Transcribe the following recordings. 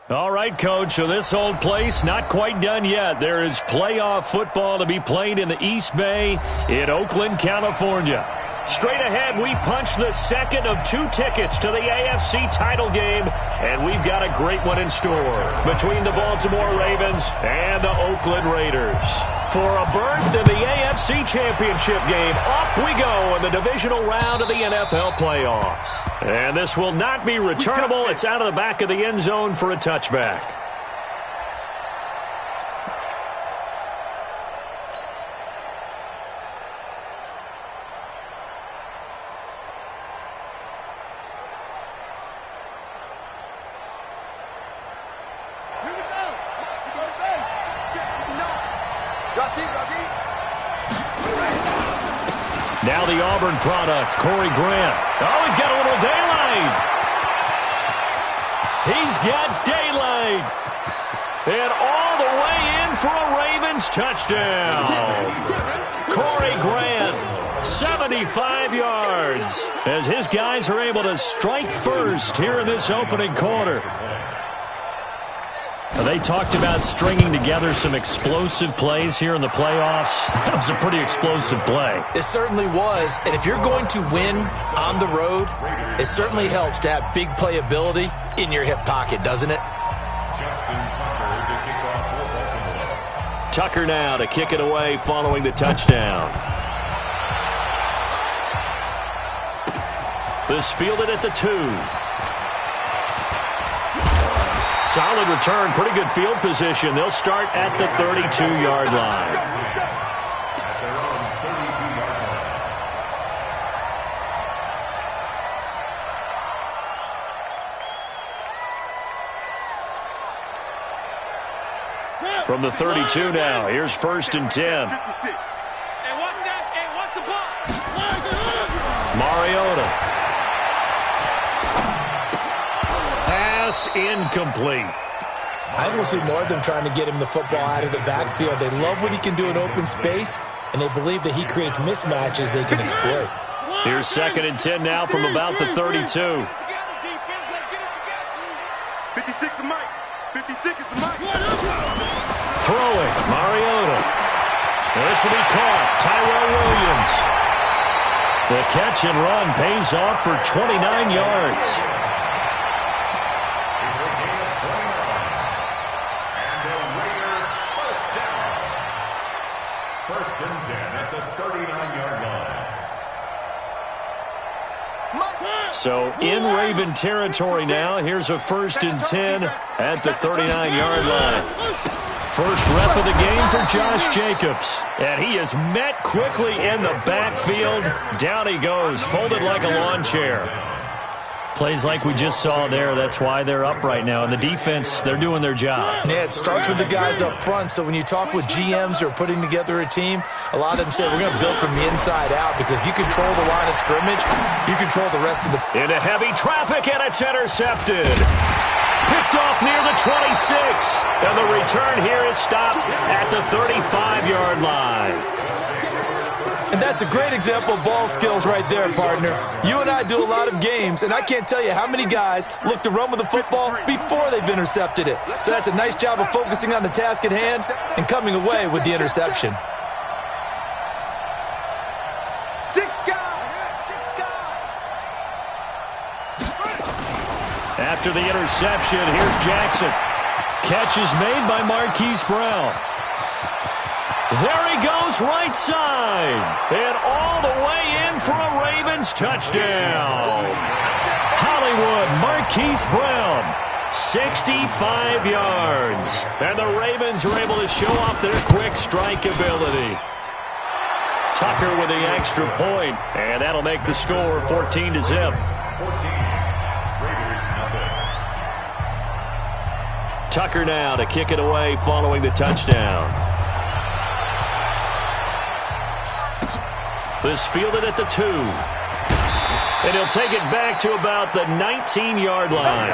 All right, Coach, so this old place not quite done yet. There is playoff football to be played in the East Bay in Oakland, California. Straight ahead, we punch the second of 2 tickets to the AFC title game, and we've got a great one in store between the Baltimore Ravens and the Oakland Raiders. For a berth in the AFC Championship game, off we go in the divisional round of the NFL playoffs. And this will not be returnable. It's out of the back of the end zone for a touchback. Now the Auburn product, Corey Grant. Oh, he's got a little daylight. He's got daylight. And all the way in for a Ravens touchdown. Corey Grant, 75 yards, as his guys are able to strike first here in this opening quarter. They talked about stringing together some explosive plays here in the playoffs. That was a pretty explosive play. It certainly was. And if you're going to win on the road, it certainly helps to have big playability in your hip pocket, doesn't it? Tucker now to kick it away following the touchdown. This fielded at the 2. Solid return, pretty good field position. They'll start at the 32-yard line. From the 32 now, here's 1st and 10. Mariota. Pass incomplete. I think we'll see more of them trying to get him the football out of the backfield. They love what he can do in open space, and they believe that he creates mismatches they can exploit. Here's 2nd and 10 now from about the 32. 56 is Mike. 56 is the Mike. Throwing, Mariota. This will be caught. Tyrell Williams. The catch and run pays off for 29 yards. So in Raven territory now. Here's a 1st and 10 at the 39-yard line. First rep of the game for Josh Jacobs. And he is met quickly in the backfield. Down he goes, folded like a lawn chair. Plays like we just saw there. That's why they're up right now. And the defense, they're doing their job. Yeah, it starts with the guys up front. So when you talk with GMs who are putting together a team, a lot of them say we're going to build from the inside out, because if you control the line of scrimmage, you control the rest of the... Into heavy traffic, and it's intercepted. Picked off near the 26. And the return here is stopped at the 35-yard line. And that's a great example of ball skills right there, partner. You and I do a lot of games, and I can't tell you how many guys look to run with the football before they've intercepted it. So that's a nice job of focusing on the task at hand and coming away with the interception. After the interception, here's Jackson. Catch is made by Marquise Brown. There he goes, right side. And all the way in for a Ravens touchdown. Hollywood, Marquise Brown, 65 yards. And the Ravens are able to show off their quick strike ability. Tucker with the extra point, and that'll make the score 14-0. Tucker now to kick it away following the touchdown. This fielded at the 2. And he'll take it back to about the 19-yard line.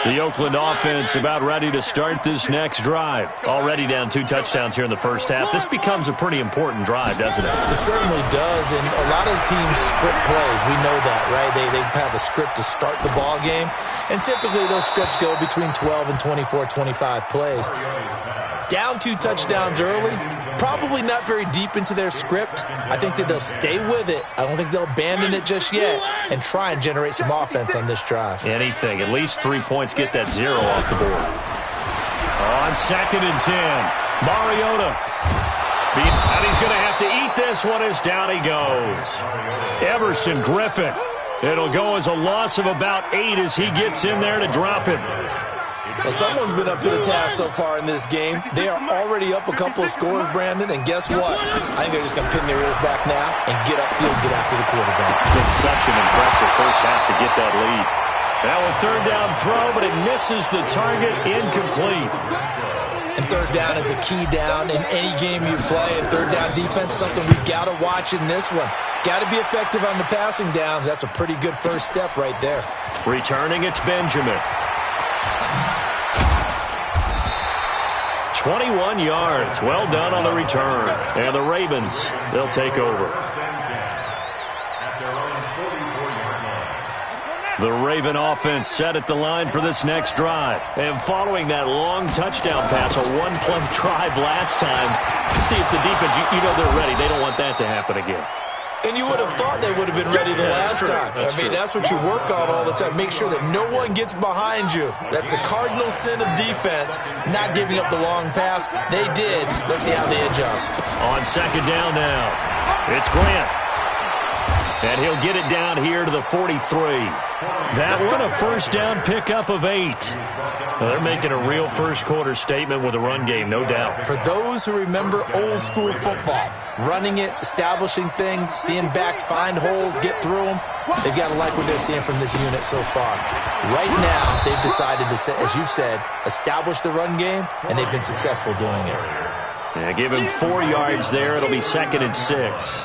The Oakland offense about ready to start this next drive. Already down 2 touchdowns here in the first half. This becomes a pretty important drive, doesn't it? It certainly does, and a lot of teams script plays. We know that, right? They have a script to start the ball game, and typically those scripts go between 12 and 24, 25 plays. Down 2 touchdowns early, probably not very deep into their script. I think that they'll stay with it. I don't think they'll abandon it just yet and try and generate some offense on this drive. Anything. At least 3 points, get that 0 off the board. On 2nd and 10, Mariota. And he's going to have to eat this one as down he goes. Everson Griffin. It'll go as a loss of about 8 as he gets in there to drop him. Well, someone's been up to the task so far in this game. They are already up a couple of scores, Brandon, and guess what? I think they're just going to pin their ears back now and get upfield, get after the quarterback. It's such an impressive first half to get that lead. Now a 3rd down throw, but it misses the target, incomplete. And 3rd down is a key down in any game you play, and 3rd down defense, something we've got to watch in this one. Got to be effective on the passing downs. That's a pretty good first step right there. Returning, it's Benjamin. 21 yards. Well done on the return. And the Ravens, they'll take over. The Raven offense set at the line for this next drive. And following that long touchdown pass, a 1-play drive last time, see if the defense, you know they're ready. They don't want that to happen again. And you would have thought they would have been ready the last time. That's what you work on all the time. Make sure that no one gets behind you. That's the cardinal sin of defense, not giving up the long pass. They did. Let's see how they adjust. On 2nd down now, it's Grant. And he'll get it down here to the 43. That one, a 1st down pickup of 8. Well, they're making a real first-quarter statement with a run game, no doubt. For those who remember old-school football, running it, establishing things, seeing backs find holes, get through them, they've got to like what they're seeing from this unit so far. Right now, they've decided to, as you said, establish the run game, and they've been successful doing it. Yeah, give him 4 yards there. It'll be 2nd and 6.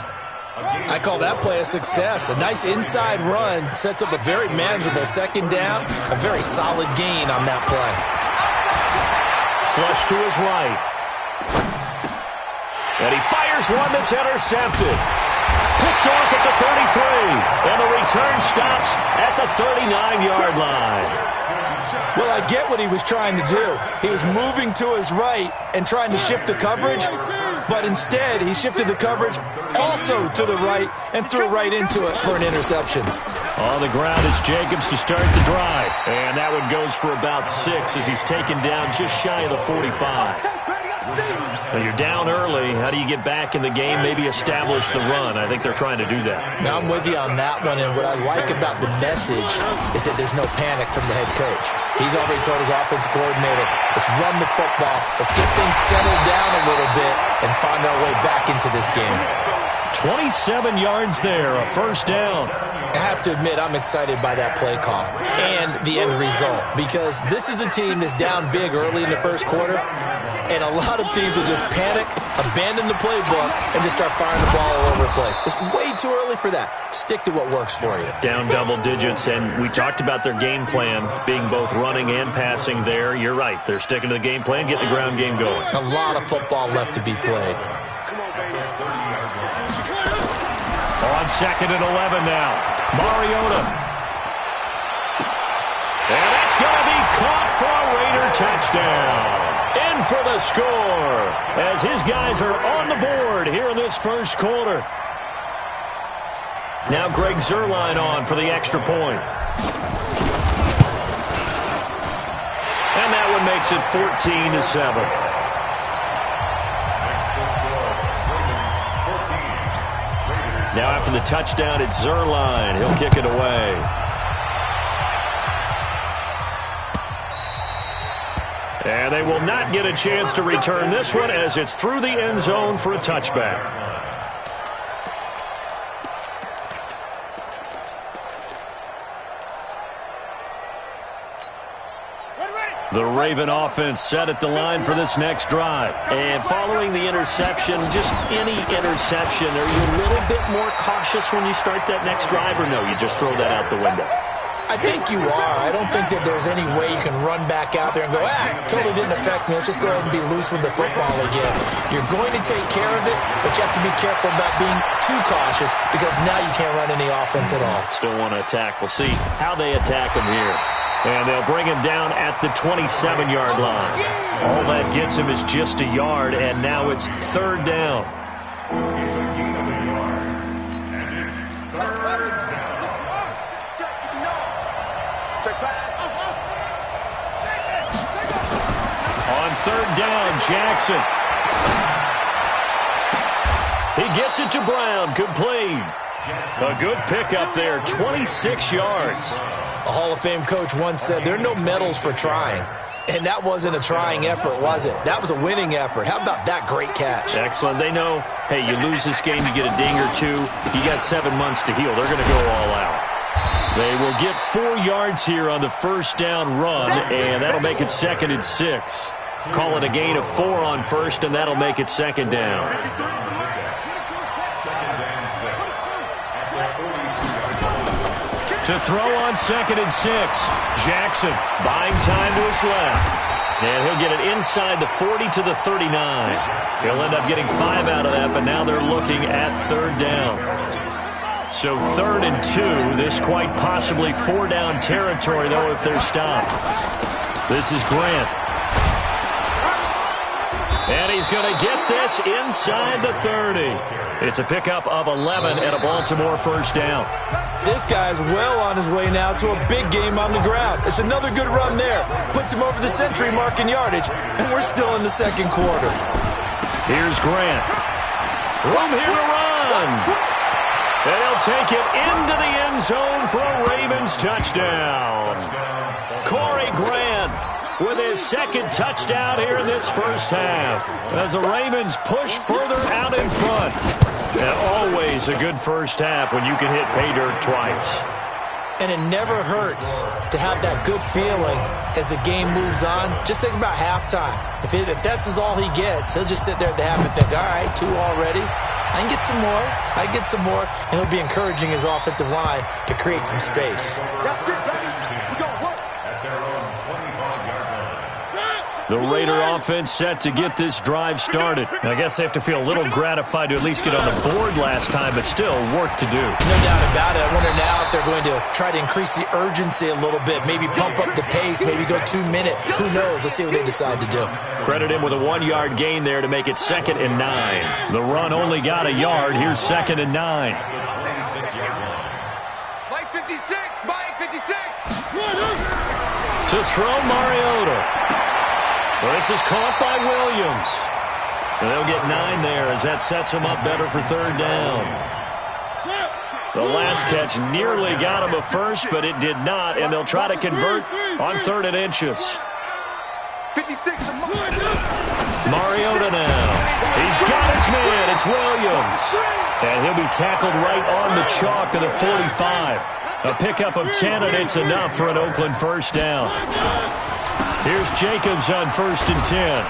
I call that play a success. A nice inside run sets up a very manageable 2nd down. A very solid gain on that play. Flush to his right. And he fires one that's intercepted. Picked off at the 33. And the return stops at the 39-yard line. Well, I get what he was trying to do. He was moving to his right and trying to shift the coverage. But instead, he shifted the coverage also to the right and threw right into it for an interception. On the ground, it's Jacobs to start the drive. And that one goes for about 6 as he's taken down just shy of the 45. Well, you're down early. How do you get back in the game, maybe establish the run? I think they're trying to do that. Now, I'm with you on that one, and what I like about the message is that there's no panic from the head coach. He's already told his offensive coordinator, let's run the football, let's get things settled down a little bit and find our way back into this game. 27 yards there, a 1st down. I have to admit, I'm excited by that play call and the end result because this is a team that's down big early in the first quarter, and a lot of teams will just panic, abandon the playbook, and just start firing the ball all over the place. It's way too early for that. Stick to what works for you. Down double digits, and we talked about their game plan being both running and passing there. You're right. They're sticking to the game plan, getting the ground game going. A lot of football left to be played. On 2nd and 11 now, Mariota. And that's going to be caught for a Raider touchdown. In for the score as his guys are on the board here in this first quarter. Now Greg Zuerlein on for the extra point. And that one makes it 14-7. Now after the touchdown, it's Zuerlein. He'll kick it away. And they will not get a chance to return this one as it's through the end zone for a touchback. The Raven offense set at the line for this next drive. And following the interception, just any interception, are you a little bit more cautious when you start that next drive, or no, you just throw that out the window? I think you are. I don't think that there's any way you can run back out there and go, totally didn't affect me. Let's just go ahead and be loose with the football again. You're going to take care of it, but you have to be careful about being too cautious because now you can't run any offense at all. Still want to attack. We'll see how they attack him here. And they'll bring him down at the 27-yard line. All that gets him is just a yard, and now it's third down. On third down, Jackson. He gets it to Brown. Complete. A good pickup there, 26 yards. A Hall of Fame coach once said, there are no medals for trying. And that wasn't a trying effort, was it? That was a winning effort. How about that great catch? Excellent. They know, hey, you lose this game, you get a ding or two. You got 7 months to heal. They're going to go all out. They will get 4 yards here on the first down run, and that'll make it 2nd and 6. Call it a gain of 4 on first, and that'll make it 2nd down. To throw on 2nd and 6. Jackson buying time to his left. And he'll get it inside the 40 to the 39. He'll end up getting 5 out of that, but now they're looking at third down. So 3rd and 2. This quite possibly 4-down territory, though, if they're stopped. This is Grant. And he's going to get this inside the 30. It's a pickup of 11 and a Baltimore first down. This guy's well on his way now to a big game on the ground. It's another good run there. Puts him over the century mark in yardage, and we're still in the second quarter. Here's Grant. Room here to run. And he'll take it into the end zone for a Ravens touchdown. Corey Grant with his second touchdown here in this first half as the Ravens push further out in front. And always a good first half when you can hit pay dirt twice. And it never hurts to have that good feeling as the game moves on. Just think about halftime. If that's all he gets, he'll just sit there at the half and think, all right, 2 already. I can get some more. I can get some more. And he'll be encouraging his offensive line to create some space. The Raider offense set to get this drive started. I guess they have to feel a little gratified to at least get on the board last time, but still work to do. No doubt about it. I wonder now if they're going to try to increase the urgency a little bit, maybe pump up the pace, maybe go 2 minute. Who knows? Let's see what they decide to do. Credit him with a 1-yard gain there to make it 2nd and 9. The run only got a yard. Here's 2nd and 9. Mike 56, Mike 56. To throw Mariota. Well, this is caught by Williams. And they'll get 9 there as that sets him up better for third down. The last catch nearly got him a first, but it did not, and they'll try to convert on 3rd and inches. 56. Mariota now. He's got his man. It's Williams. And he'll be tackled right on the chalk of the 45. A pickup of 10, and it's enough for an Oakland first down. Here's Jacobs on 1st and 10.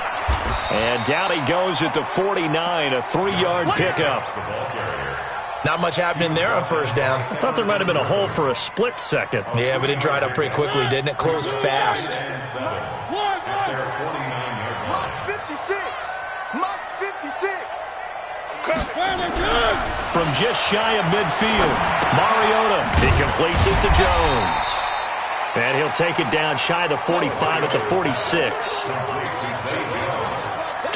And down he goes at the 49, a 3-yard pickup. Not much happening there on first down. I thought there might have been a hole for a split second. Yeah, but it dried up pretty quickly, didn't it? Closed fast. Mox 56. From just shy of midfield, Mariota, he completes it to Jones. And he'll take it down shy of the 45 at the 46.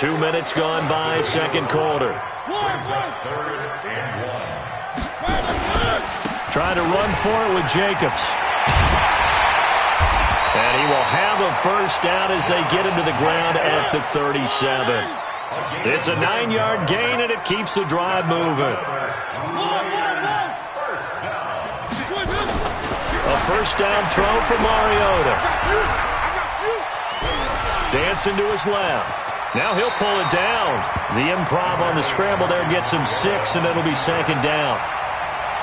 2 minutes gone by, second quarter. Trying to run for it with Jacobs. And he will have a first down as they get him to the ground at the 37. It's a 9-yard gain, and it keeps the drive moving. A first down throw for Mariota. Dancing to his left. Now he'll pull it down. The improv on the scramble there gets him 6, and it'll be second down.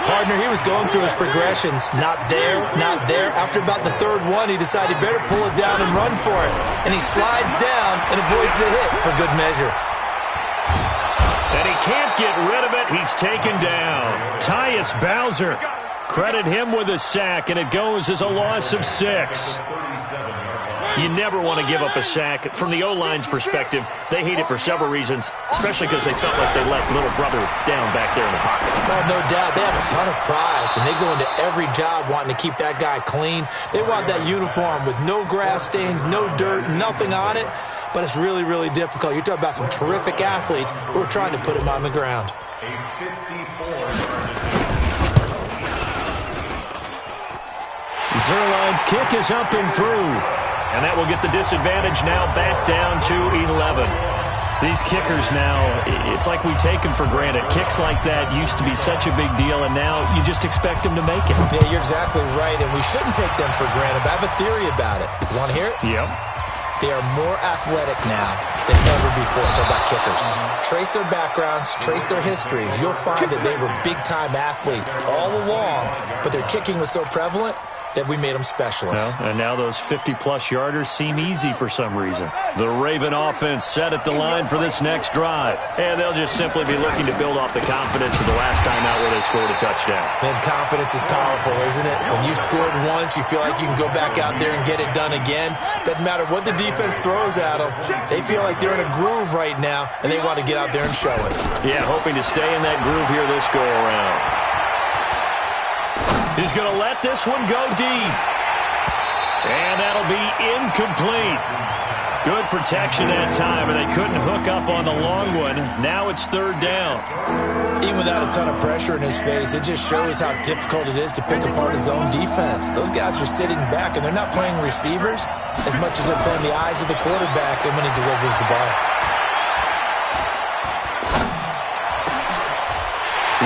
Partner, he was going through his progressions. Not there, not there. After about the third one, he decided better pull it down and run for it. And he slides down and avoids the hit for good measure. And he can't get rid of it. He's taken down. Tyus Bowser Credit him with a sack, and it goes as a loss of 6. You never want to give up a sack. From the O-line's perspective, they hate it for several reasons, especially because they felt like they let little brother down back there in the pocket. Oh, no doubt. They have a ton of pride, and they go into every job wanting to keep that guy clean. They want that uniform with no grass stains, no dirt, nothing on it. But it's really, really difficult. You're talking about some terrific athletes who are trying to put him on the ground. Zerline's kick is up and through. And that will get the disadvantage now back down to 11. These kickers now, it's like we take them for granted. Kicks like that used to be such a big deal, and now you just expect them to make it. Yeah, you're exactly right, and we shouldn't take them for granted. But I have a theory about it. You want to hear it? Yep. They are more athletic now than ever before. Talk about kickers. Trace their backgrounds, trace their histories. You'll find that they were big-time athletes all along, but their kicking was so prevalent that we made them specialists. Well, and now those 50-plus yarders seem easy for some reason. The Raven offense set at the line for this next drive. And they'll just simply be looking to build off the confidence of the last time out where they scored a touchdown. And confidence is powerful, isn't it? When you scored once, you feel like you can go back out there and get it done again. Doesn't matter what the defense throws at them. They feel like they're in a groove right now, and they want to get out there and show it. Yeah, hoping to stay in that groove here this go-around. He's going to let this one go deep. And that'll be incomplete. Good protection that time, and they couldn't hook up on the long one. Now it's 3rd down. Even without a ton of pressure in his face, it just shows how difficult it is to pick apart his own defense. Those guys are sitting back, and they're not playing receivers as much as they're playing the eyes of the quarterback and when he delivers the ball.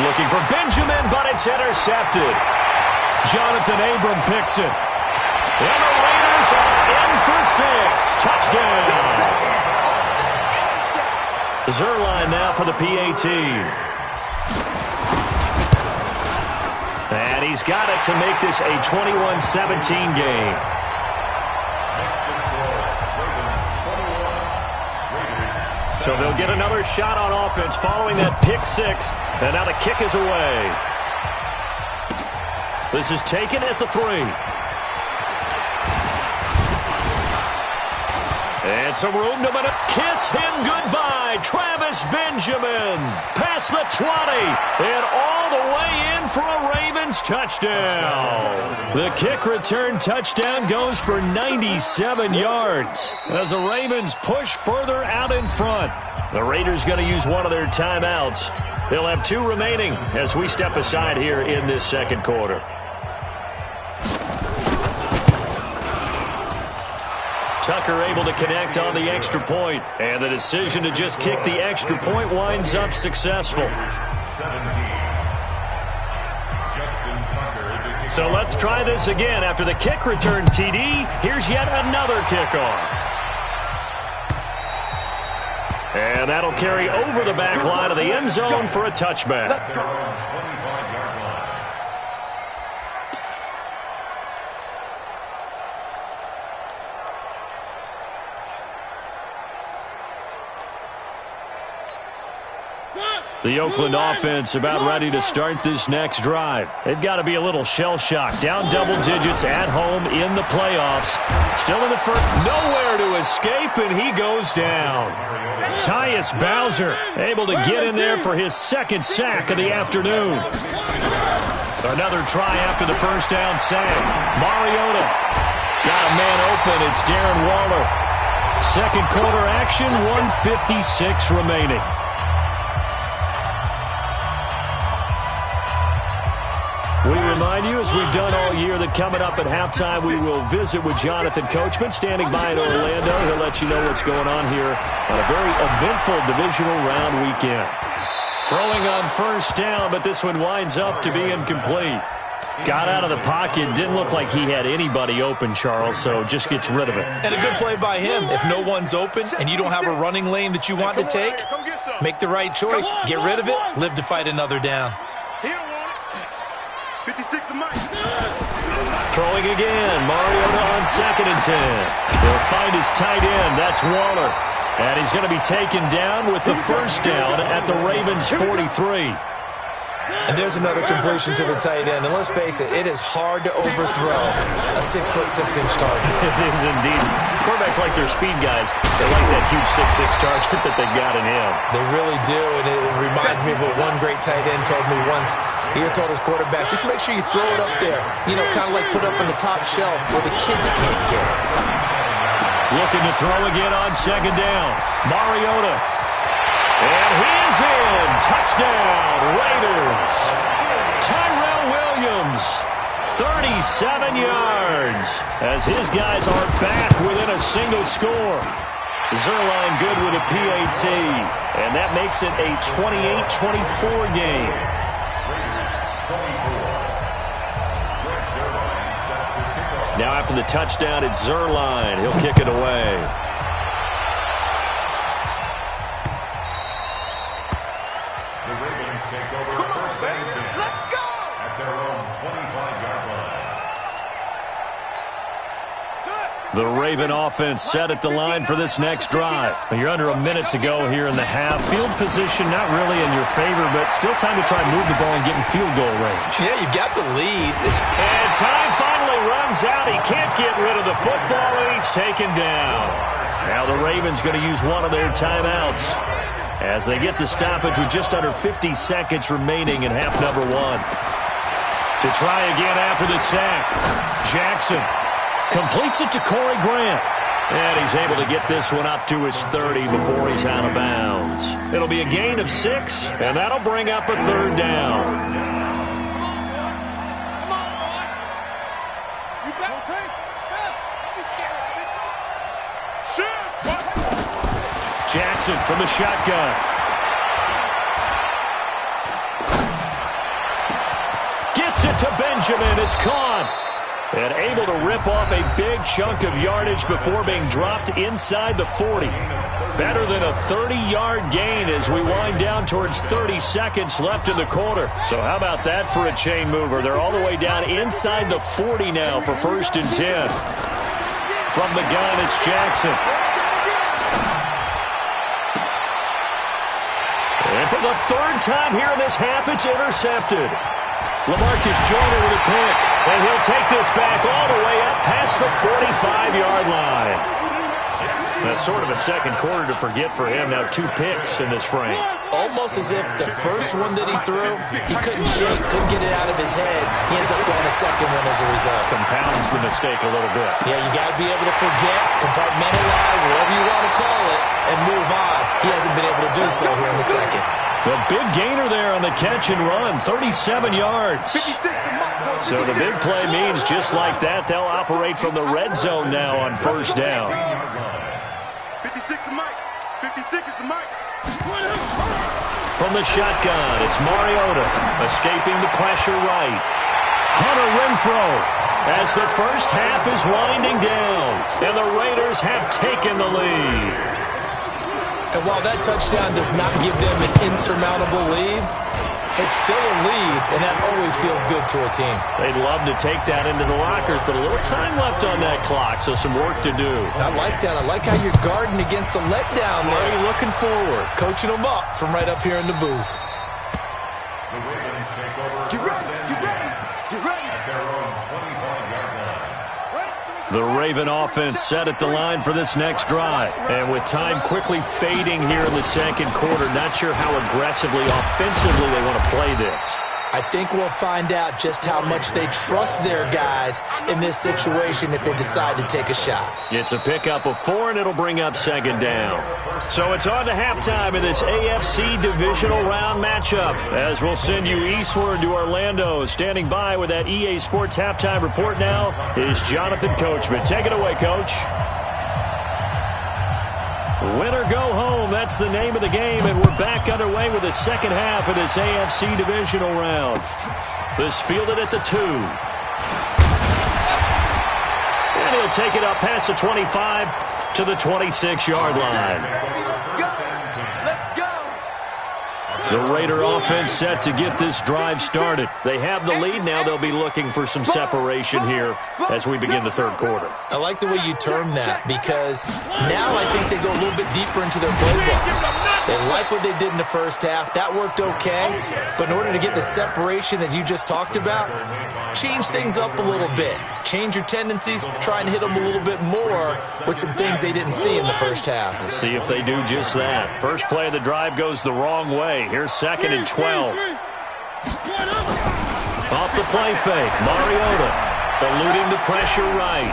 Looking for Benjamin, but it's intercepted. Jonathan Abram picks it. And the Raiders are in for 6. Touchdown. Zerline now for the PAT. And he's got it to make this a 21-17 game. So they'll get another shot on offense following that pick 6. And now the kick is away. This is taken at the 3. And some room to kiss him goodbye. Travis Benjamin past the 20 and all the way in for a Ravens touchdown. The kick return touchdown goes for 97 yards as the Ravens push further out in front. The Raiders going to use one of their timeouts. They'll have 2 remaining as we step aside here in this second quarter. Tucker able to connect on the extra point, and the decision to just kick the extra point winds up successful. So let's try this again. After the kick return TD, here's yet another kickoff. And that'll carry over the back line of the end zone for a touchback. The Oakland offense about ready to start this next drive. They've got to be a little shell-shocked. Down double digits at home in the playoffs. Still in the first. Nowhere to escape, and he goes down. Tyus Bowser able to get in there for his 2nd sack of the afternoon. Another try after the first down sack. Mariota got a man open. It's Darren Waller. Second quarter action, 1:56 remaining. We remind you, as we've done all year, that coming up at halftime, we will visit with Jonathan Coachman, standing by in Orlando. He'll let you know what's going on here on a very eventful divisional round weekend. Throwing on first down, but this one winds up to be incomplete. Got out of the pocket, didn't look like he had anybody open, Charles, so just gets rid of it. And a good play by him. If no one's open and you don't have a running lane that you want to take, make the right choice, get rid of it, live to fight another down. 56 to Mike. Throwing again. Mariota on 2nd and 10. He'll find his tight end. That's Waller. And he's going to be taken down with the first down at the Ravens' 43. And there's another completion to the tight end. And let's face it, it is hard to overthrow a 6'6" target. It is indeed. Quarterbacks like their speed guys. They like that huge 6'6" target that they've got in him. They really do, and it reminds me of what one great tight end told me once. He had told his quarterback, just make sure you throw it up there. You know, kind of like put it up on the top shelf where the kids can't get it. Looking to throw again on second down. Mariota. And he's in. Touchdown, Raiders. Tyrell Williams, 37 yards, as his guys are back within a single score. Zerline good with a PAT, and that makes it a 28-24 game. Now after the touchdown, it's Zerline. He'll kick it away. The Raven offense set at the line for this next drive. You're under a minute to go here in the half. Field position not really in your favor, but still time to try and move the ball and get in field goal range. Yeah, you got the lead. And time finally runs out. He can't get rid of the football, and he's taken down. Now the Ravens going to use one of their timeouts as they get the stoppage with just under 50 seconds remaining in half number one. To try again after the sack, Jackson completes it to Corey Grant. And he's able to get this one up to his 30 before he's out of bounds. It'll be a gain of 6, and that'll bring up a third down. Jackson from the shotgun. Gets it to Benjamin. It's caught. And able to rip off a big chunk of yardage before being dropped inside the 40. Better than a 30-yard gain as we wind down towards 30 seconds left in the quarter. So how about that for a chain mover? They're all the way down inside the 40 now for 1st and 10. From the gun, it's Jackson. And for the third time here in this half, it's intercepted. LaMarcus Joyner with a pick, and he'll take this back all the way up past the 45-yard line. That's sort of a second quarter to forget for him. Now 2 picks in this frame. Almost as if the first one that he threw, he couldn't shake, couldn't get it out of his head. He ends up throwing a second one as a result. Compounds the mistake a little bit. Yeah, you got to be able to forget, compartmentalize, whatever you want to call it, and move on. He hasn't been able to do so here in the second. The big gainer there on the catch and run, 37 yards. So the big play means just like that, they'll operate from the red zone now on 1st down. 56 is Mike. 56 is the Mike. From the shotgun, it's Mariota escaping the pressure right. Hunter Renfrow as the first half is winding down, and the Raiders have taken the lead. And while that touchdown does not give them an insurmountable lead, it's still a lead, and that always feels good to a team. They'd love to take that into the lockers, but a little time left on that clock, so some work to do. I like that. I like how you're guarding against a letdown there. Already looking forward. Coaching them up from right up here in the booth. Get ready. Get ready. Get ready. The Raven offense set at the line for this next drive. And with time quickly fading here in the second quarter, not sure how aggressively, offensively they want to play this. I think we'll find out just how much they trust their guys in this situation if they decide to take a shot. It's a pickup of 4, and it'll bring up second down. So it's on to halftime in this AFC Divisional Round matchup, as we'll send you eastward to Orlando. Standing by with that EA Sports halftime report now is Jonathan Coachman. Take it away, Coach. Win or go home, that's the name of the game, and we're back underway with the second half of this AFC Divisional Round. This fielded at the 2. And he'll take it up past the 25 to the 26-yard line. The Raider offense set to get this drive started. They have the lead. Now they'll be looking for some separation here as we begin the third quarter. I like the way you term that, because now I think they go a little bit deeper into their playbook. They like what they did in the first half. That worked okay. But in order to get the separation that you just talked about, change things up a little bit. Change your tendencies. Try and hit them a little bit more with some things they didn't see in the first half. We'll see if they do just that. First play of the drive goes the wrong way. Here's 2nd and 12. Off the play fake, Mariota eluding the pressure right.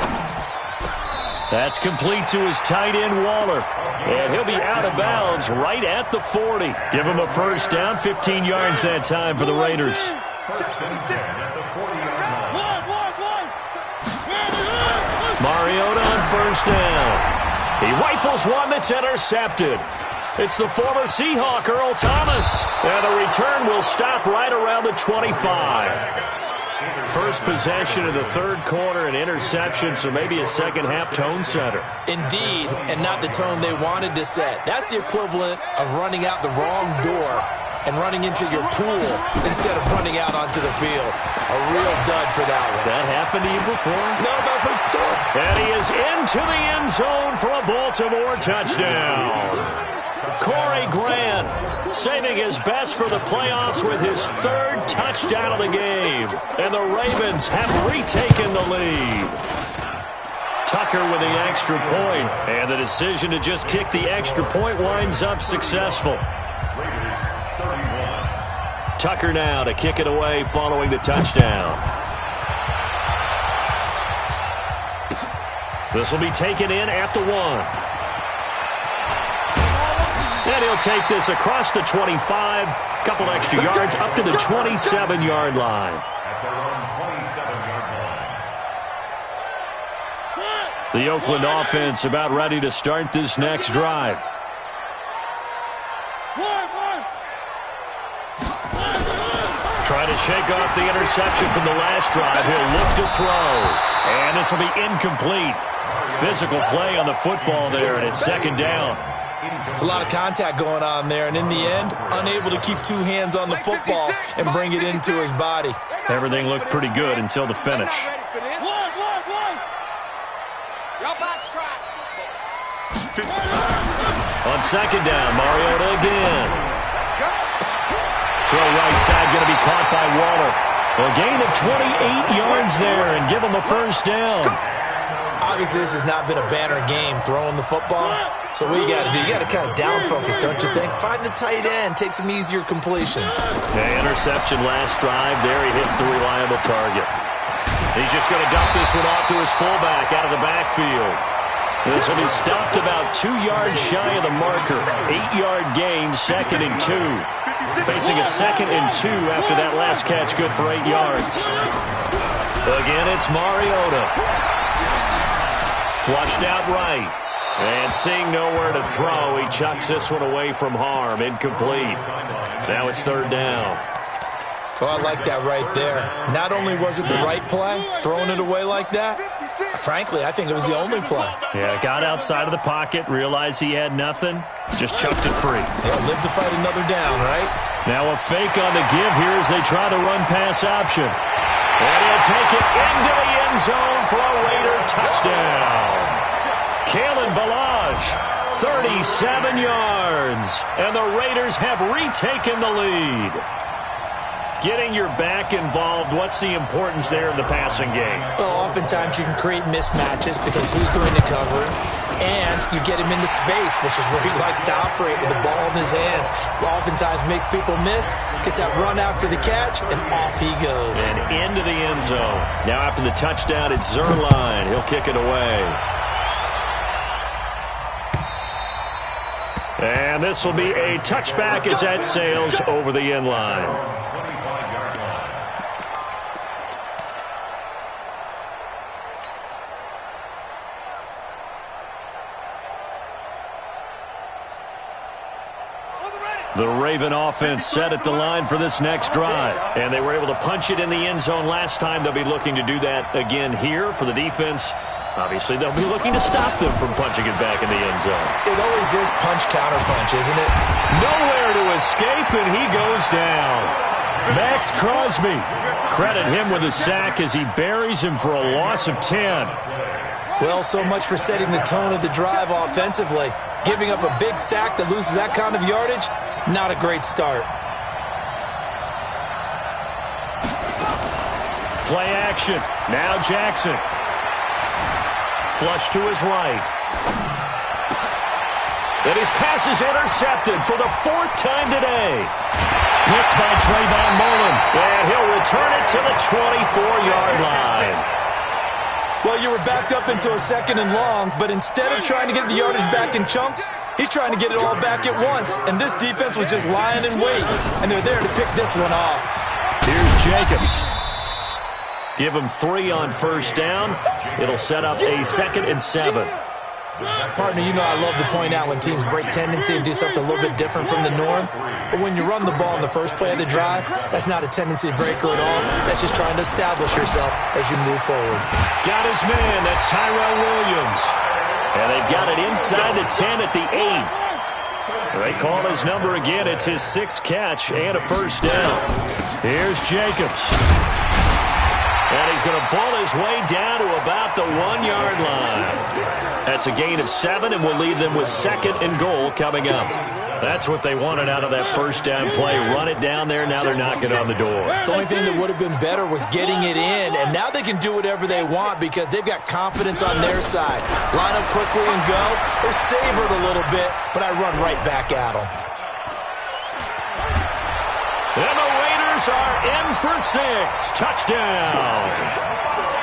That's complete to his tight end, Waller. And he'll be out of bounds right at the 40. Give him a first down, 15 yards that time for the Raiders. Mariota on first down. He rifles one that's intercepted. It's the former Seahawk, Earl Thomas. And the return will stop right around the 25. First possession of the third quarter, an interception, so maybe a second-half tone setter. Indeed, and not the tone they wanted to set. That's the equivalent of running out the wrong door and running into your pool instead of running out onto the field. A real dud for that one. Has that happened to you before? No, but good story. And he is into the end zone for a Baltimore touchdown. Corey Grant saving his best for the playoffs with his 3rd touchdown of the game. And the Ravens have retaken the lead. Tucker with the extra point. And the decision to just kick the extra point winds up successful. Tucker now to kick it away following the touchdown. This will be taken in at the 1. And he'll take this across the 25, couple extra yards up to the 27-yard line. The Oakland offense about ready to start this next drive. Trying to shake off the interception from the last drive. He'll look to throw. And this will be incomplete. Physical play on the football there, and it's 2nd down. It's a lot of contact going on there, and in the end, unable to keep 2 hands on the football and bring it into his body. Everything looked pretty good until the finish. On 2nd down, Mariota again. Throw right side, going to be caught by Waller. A gain of 28 yards there and give him a first down. Obviously, this has not been a banner game throwing the football. So what you got to do, you got to kind of down focus, don't you think? Find the tight end, take some easier completions. The interception last drive. There he hits the reliable target. He's just going to dump this one off to his fullback out of the backfield. This will be stopped about 2 yards shy of the marker. 8-yard gain, 2nd and 2. Facing a 2nd and 2 after that last catch, good for 8 yards. Again, it's Mariota. Flushed out right. And seeing nowhere to throw, he chucks this one away from harm. Incomplete. Now it's 3rd down. Oh, I like that right there. Not only was it the right play, throwing it away like that, frankly, I think it was the only play. Yeah, got outside of the pocket, realized he had nothing, just chucked it free. Yeah, live to fight another down, right? Now a fake on the give here as they try to run pass option. And he'll take it into the end zone for a Raider touchdown. Kalen Ballage, 37 yards. And the Raiders have retaken the lead. Getting your back involved, what's the importance there in the passing game? Well, oftentimes you can create mismatches because who's going to cover him? And you get him into space, which is where he likes to operate with the ball in his hands. Oftentimes makes people miss, gets that run after the catch, and off he goes. And into the end zone. Now after the touchdown, it's Zerline. He'll kick it away. And this will be a touchback as that sails over the end line. The Raven offense set at the line for this next drive. And they were able to punch it in the end zone last time. They'll be looking to do that again here for the defense. Obviously, they'll be looking to stop them from punching it back in the end zone. It always is punch-counter-punch, isn't it? Nowhere to escape, and he goes down. Max Crosby. Credit him with a sack as he buries him for a loss of 10. Well, so much for setting the tone of the drive offensively. Giving up a big sack that loses that kind of yardage, not a great start. Play action. Now Jackson. Flush to his right. And his pass is intercepted for the 4th time today. Picked by Trayvon Mullen. And he'll return it to the 24-yard line. Well, you were backed up into a 2nd and long, but instead of trying to get the yardage back in chunks, he's trying to get it all back at once. And this defense was just lying in wait, and they're there to pick this one off. Here's Jacobs. Give him 3 on 1st down. It'll set up a 2nd and 7. Partner, you know I love to point out when teams break tendency and do something a little bit different from the norm. But when you run the ball in the first play of the drive, that's not a tendency breaker at all. That's just trying to establish yourself as you move forward. Got his man. That's Tyrell Williams. And they've got it inside the 10 at the 8. They call his number again. It's his 6th catch and a 1st down. Here's Jacobs. And he's going to ball his way down to about the 1-yard line. That's a gain of 7, and we'll leave them with 2nd and goal coming up. That's what they wanted out of that 1st down play. Run it down there. Now they're knocking on the door. The only thing that would have been better was getting it in, and now they can do whatever they want because they've got confidence on their side. Line up quickly and go, or savor it a little bit, but I run right back at them. And the Raiders are in for 6. Touchdown.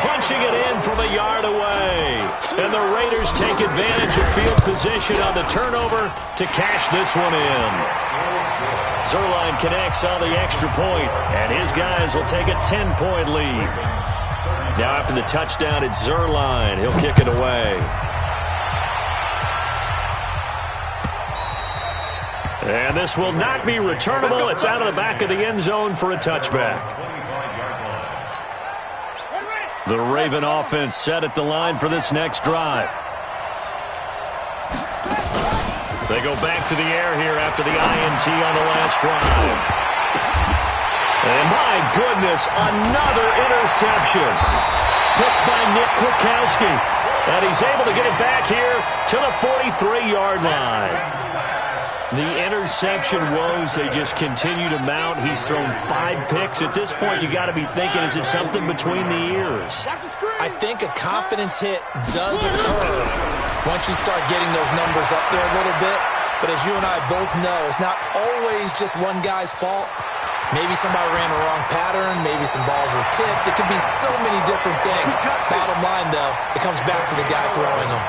Punching it in from a yard away. And the Raiders take advantage of field position on the turnover to cash this one in. Zuerlein connects on the extra point, and his guys will take a 10-point lead. Now after the touchdown, it's Zuerlein. He'll kick it away. And this will not be returnable. It's out of the back of the end zone for a touchback. The Raven offense set at the line for this next drive. They go back to the air here after the INT on the last drive. And my goodness, another interception. Picked by Nick Kwiatkowski. And he's able to get it back here to the 43-yard line. The interception woes, they just continue to mount. He's thrown 5 picks. At this point, you got to be thinking, is it something between the ears? I think a confidence hit does occur once you start getting those numbers up there a little bit. But as you and I both know, it's not always just one guy's fault. Maybe somebody ran the wrong pattern. Maybe some balls were tipped. It could be so many different things. Bottom line, though, it comes back to the guy throwing them.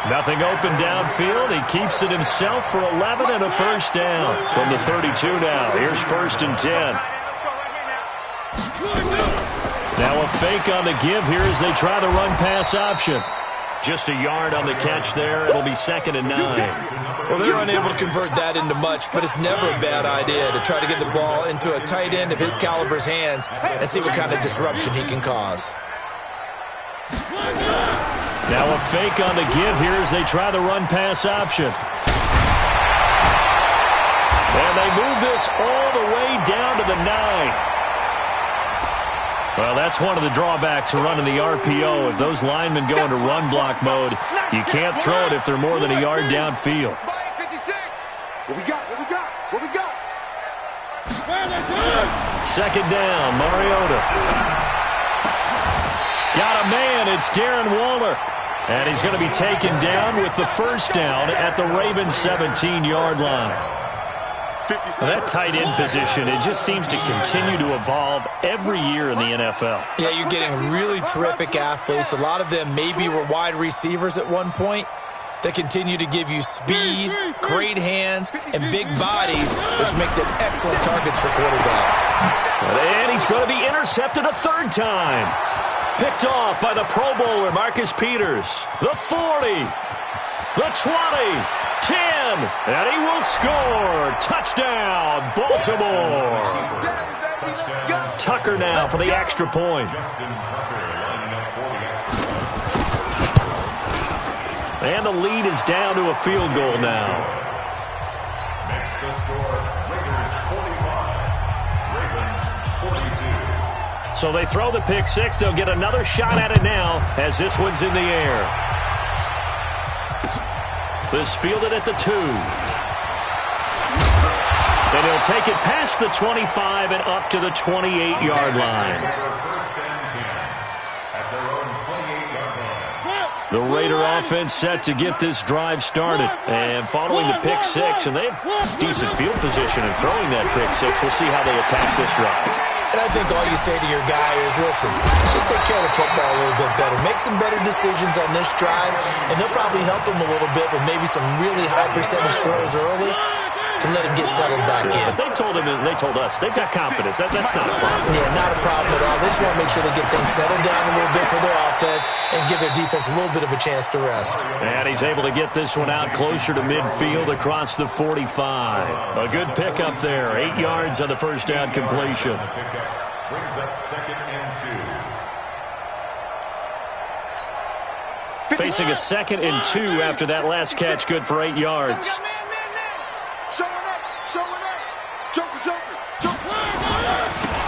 Nothing open downfield. He keeps it himself for 11 and a 1st down from the 32 now. Here's 1st and 10. Now a fake on the give here as they try the run-pass option. Just a yard on the catch there. It'll be 2nd and 9. Well, they're unable to convert that into much, but it's never a bad idea to try to get the ball into a tight end of his caliber's hands and see what kind of disruption he can cause. Now a fake on the give here as they try the run-pass option. And they move this all the way down to the 9. Well, that's one of the drawbacks of running the RPO. If those linemen go into run block mode, you can't throw it if they're more than a yard downfield. What we got? What we got? What we got? 2nd down, Mariota. Got a man. It's Darren Waller. And he's going to be taken down with the 1st down at the Ravens' 17-yard line. That tight end position, it just seems to continue to evolve every year in the NFL. Yeah, you're getting really terrific athletes. A lot of them maybe were wide receivers at one point. They continue to give you speed, great hands, and big bodies, which make them excellent targets for quarterbacks. And he's going to be intercepted a 3rd time. Picked off by the Pro Bowler, Marcus Peters. The 40, the 20, 10, and he will score. Touchdown, Baltimore. Tucker now for the extra point. And the lead is down to a field goal now. Next to score, Raiders 45, Ravens 42. So they throw the pick 6. They'll get another shot at it now as this one's in the air. This fielded at the 2. And he'll take it past the 25 and up to the 28-yard line. The Raider offense set to get this drive started. And following the pick six, and they have decent field position in throwing that pick six. We'll see how they attack this drive. And I think all you say to your guy is, listen, let's just take care of the football a little bit better. Make some better decisions on this drive, and they'll probably help him a little bit with maybe some really high percentage throws early to let him get settled back in. But they told him, and they told us, they've got confidence. That's not a problem. Yeah, not a problem at all. They just want to make sure they get things settled down a little bit for their offense and give their defense a little bit of a chance to rest. And he's able to get this one out closer to midfield across the 45. A good pickup there. 8 yards on the first down completion. Brings up 2nd and 2. Facing a 2nd and 2 after that last catch, good for 8 yards.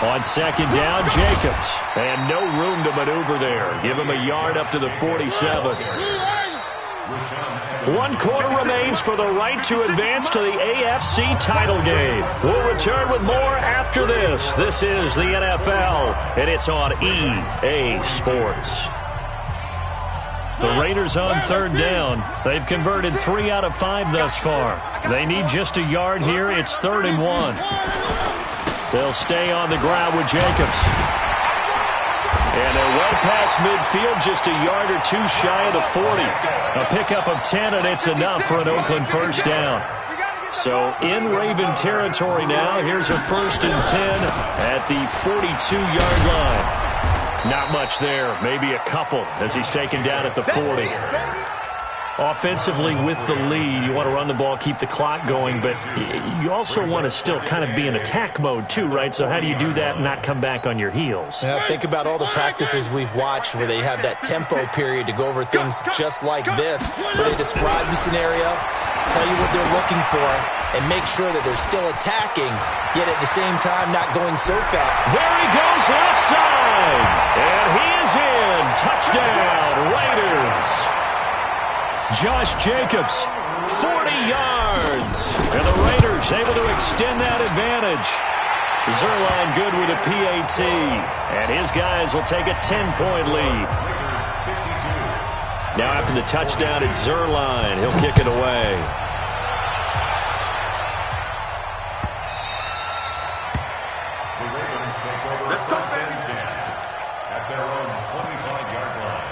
On 2nd down, Jacobs. And no room to maneuver there. Give him a yard up to the 47. 1 quarter remains for the right to advance to the AFC title game. We'll return with more after this. This is the NFL, and it's on EA Sports. The Raiders on 3rd down. They've converted 3 out of 5 thus far. They need just a yard here. It's 3rd and 1. They'll stay on the ground with Jacobs. And they're well past midfield, just a yard or 2 shy of the 40. A pickup of 10, and it's enough for an Oakland first down. So in Raven territory now. Here's a 1st and 10 at the 42-yard line. Not much there, maybe a couple as he's taken down at the 40. Offensively with the lead, you want to run the ball, keep the clock going, but you also want to still kind of be in attack mode too, right? So how do you do that and not come back on your heels? Yeah, think about all the practices we've watched where they have that tempo period to go over things just like this, where they describe the scenario, tell you what they're looking for, and make sure that they're still attacking, yet at the same time not going so fast. There he goes left side, and he is in. Touchdown, Raiders. Josh Jacobs, 40 yards. And the Raiders able to extend that advantage. Zerline good with a PAT. And his guys will take a 10-point lead. Now after the touchdown, it's Zerline. He'll kick it away. The Ravens take over 1st and 10 at their own 25-yard line.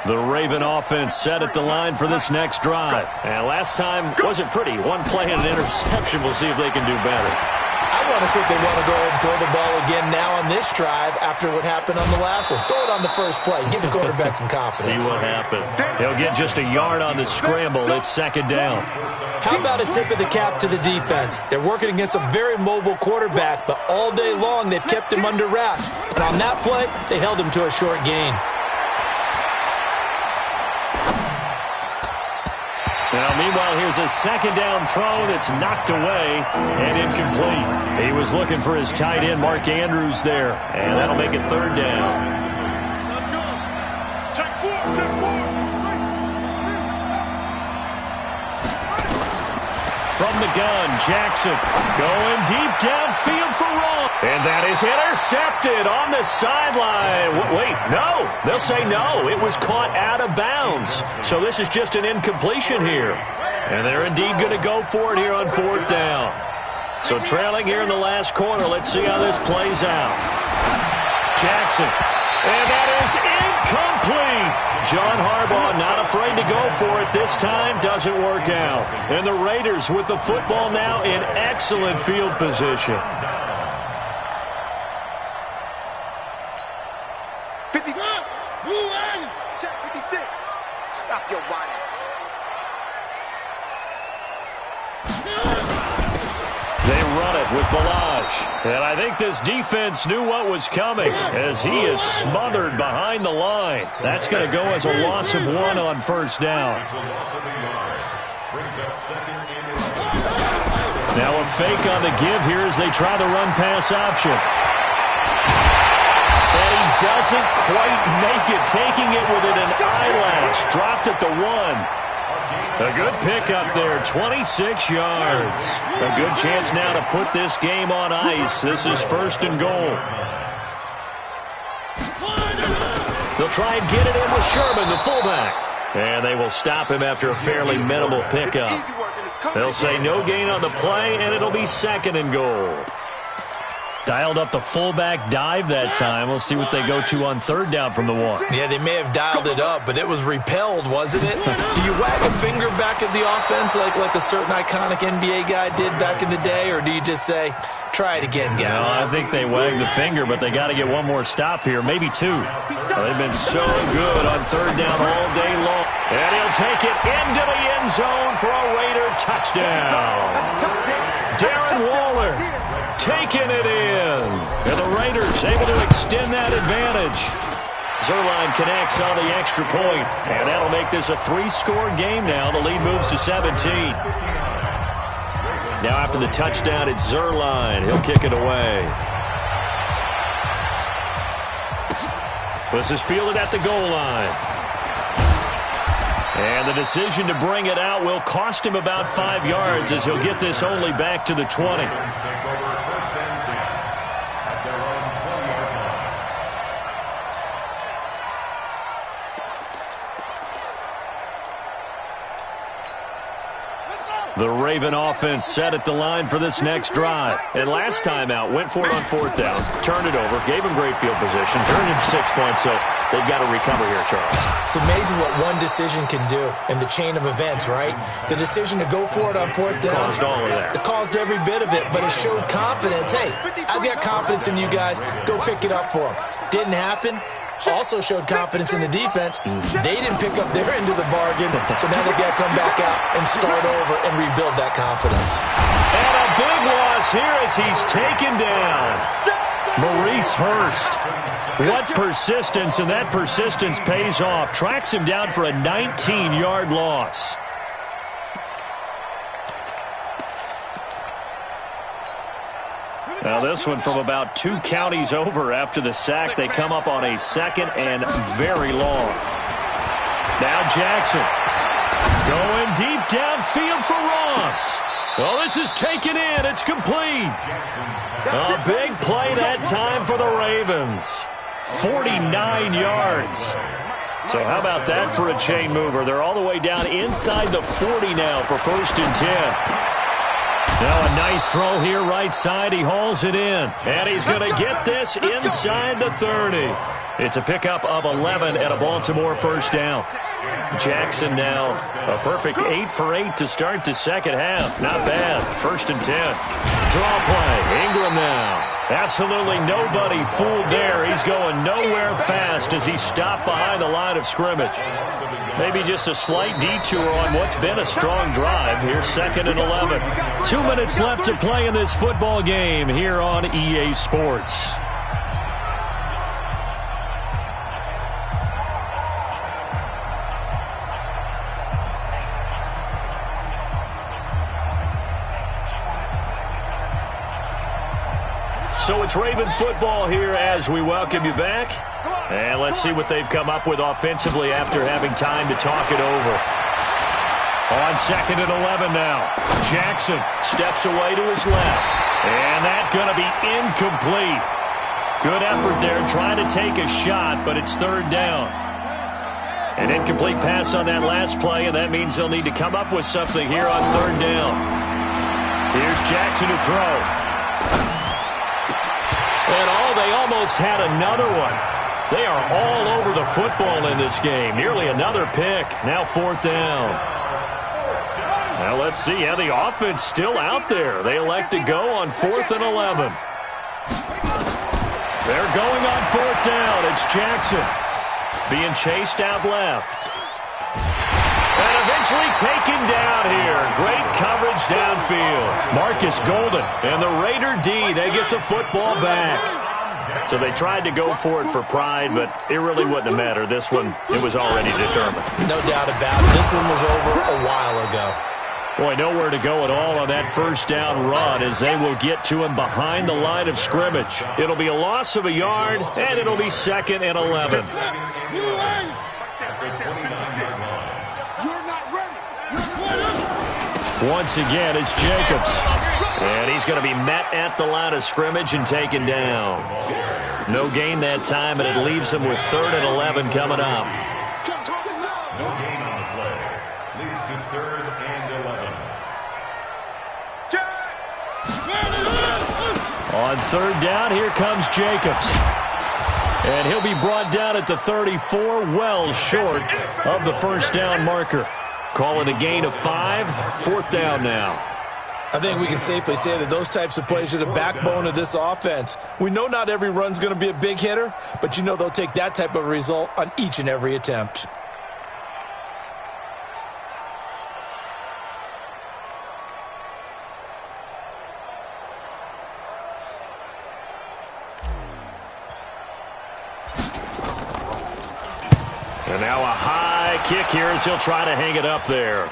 The Raven offense set at the line for this next drive. And last time wasn't pretty. 1 play and an interception. We'll see if they can do better. I want to see if they want to go ahead and throw the ball again now on this drive after what happened on the last one. Throw it on the first play. Give the quarterback some confidence. See what happens. He'll get just a yard on the scramble. It's 2nd down. How about a tip of the cap to the defense? They're working against a very mobile quarterback, but all day long they've kept him under wraps. And on that play, they held him to a short gain. Now, meanwhile, here's a 2nd down throw that's knocked away and incomplete. He was looking for his tight end, Mark Andrews, there, and that'll make it 3rd down. Let's go. Check 4, check 4. From the gun, Jackson going deep downfield for Ross. And that is intercepted on the sideline. Wait, no. They'll say no. It was caught out of bounds. So this is just an incompletion here. And they're indeed going to go for it here on 4th down. So trailing here in the last quarter. Let's see how this plays out. Jackson. And that is incomplete. John Harbaugh not afraid to go for it this time. Doesn't work out. And the Raiders with the football now in excellent field position. 50. Move in. Check 56. Stop your body. They run it with Balaj. And I think this defense knew what was coming as he is smothered behind the line. That's going to go as a loss of 1 on 1st down. Now a fake on the give here as they try the run-pass option. And he doesn't quite make it, taking it within an eyelash. Dropped at the 1. A good pickup there, 26 yards. A good chance now to put this game on ice. This is 1st and goal. They'll try and get it in with Sherman, the fullback. And they will stop him after a fairly minimal pickup. They'll say no gain on the play, and it'll be 2nd and goal. Dialed up the fullback dive that time. We'll see what they go to on 3rd down from the 1. Yeah, they may have dialed it up, but it was repelled, wasn't it? Do you wag a finger back at the offense like a certain iconic NBA guy did back in the day, or do you just say, try it again, guys? No, I think they wag the finger, but they got to get one more stop here, maybe 2. They've been so good on 3rd down all day long. And he'll take it into the end zone for a Raider touchdown. Darren Waller taking it in. And the Raiders able to extend that advantage. Zerline connects on the extra point. And that'll make this a 3-score game now. The lead moves to 17. Now after the touchdown, it's Zerline. He'll kick it away. This is fielded at the goal line. And the decision to bring it out will cost him about 5 yards as he'll get this only back to the 20. The Raven offense set at the line for this next drive. And last time out, went for it on 4th down, turned it over, gave him great field position, turned it to 6 points, so they've got to recover here, Charles. It's amazing what one decision can do in the chain of events, right? The decision to go for it on 4th down. Caused all of that. It caused every bit of it, but it showed confidence. Hey, I've got confidence in you guys. Go pick it up for them. Didn't happen. Also showed confidence in the defense. They didn't pick up their end of the bargain, so now they got to come back out and start over and rebuild that confidence. And a big loss here as he's taken down. Maurice Hurst. What persistence, and that persistence pays off. Tracks him down for a 19-yard loss. Now this one from about 2 counties over after the sack. They come up on a 2nd and very long. Now Jackson going deep downfield for Ross. Well, this is taken in. It's complete. A big play that time for the Ravens. 49 yards. So how about that for a chain mover? They're all the way down inside the 40 now for 1st and 10. Now a nice throw here right side. He hauls it in. And he's going to get this inside the 30. It's a pickup of 11 and a Baltimore 1st down. Jackson now a perfect 8 for 8 to start the 2nd half. Not bad. 1st and 10. Draw play. Ingram now. Absolutely nobody fooled there. He's going nowhere fast as he stopped behind the line of scrimmage. Maybe just a slight detour on what's been a strong drive. Here's 2nd and 11. 2 minutes left to play in this football game here on EA Sports. So it's Raven football here as we welcome you back. And let's see what they've come up with offensively after having time to talk it over. On 2nd and 11 now. Jackson steps away to his left. And that's going to be incomplete. Good effort there trying to take a shot, but it's 3rd down. An incomplete pass on that last play, and that means they'll need to come up with something here on 3rd down. Here's Jackson to throw. And they almost had another one. They are all over the football in this game. Nearly another pick. Now 4th down. Now let's see. Yeah, the offense still out there. They elect to go on 4th and 11. They're going on 4th down. It's Jackson being chased out left. And eventually taken down here. Great coverage downfield. Marcus Golden and the Raider D, they get the football back. So they tried to go for it for pride, but it really wouldn't have mattered. This one, it was already determined. No doubt about it. This one was over a while ago. Boy, nowhere to go at all on that first down run as they will get to him behind the line of scrimmage. It'll be a loss of a yard, and it'll be 2nd and 11. Once again, it's Jacobs. And he's going to be met at the line of scrimmage and taken down. No gain that time, and it leaves him with 3rd and 11 coming up. No gain on the play. Leads to 3rd and 11. On 3rd down, here comes Jacobs. And he'll be brought down at the 34, well short of the first down marker. Call it a gain of 5, 4th down now. I think we can safely say that those types of plays are the backbone of this offense. We know not every run's going to be a big hitter, but you know they'll take that type of result on each and every attempt. And now a high kick here as he'll try to hang it up there.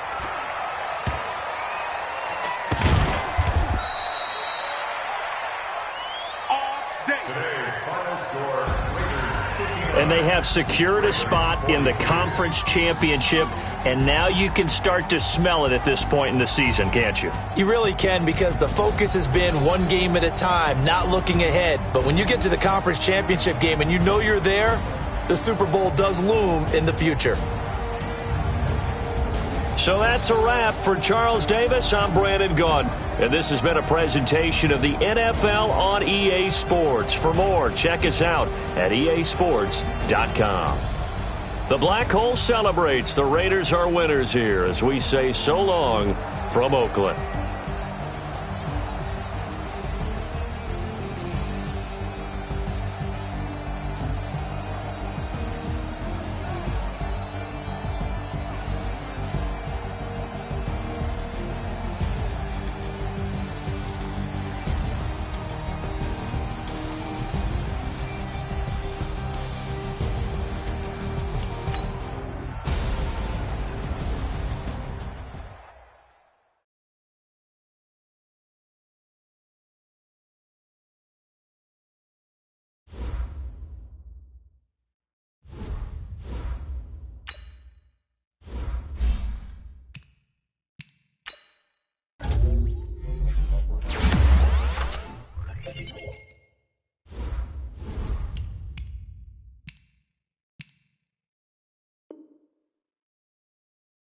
And they have secured a spot in the conference championship, and now you can start to smell it at this point in the season, can't you? You really can, because the focus has been one game at a time, not looking ahead. But when you get to the conference championship game and you know you're there, the Super Bowl does loom in the future. So that's a wrap for Charles Davis. I'm Brandon Gaudin, and this has been a presentation of the NFL on EA Sports. For more, check us out at easports.com. The Black Hole celebrates. The Raiders are winners here as we say so long from Oakland.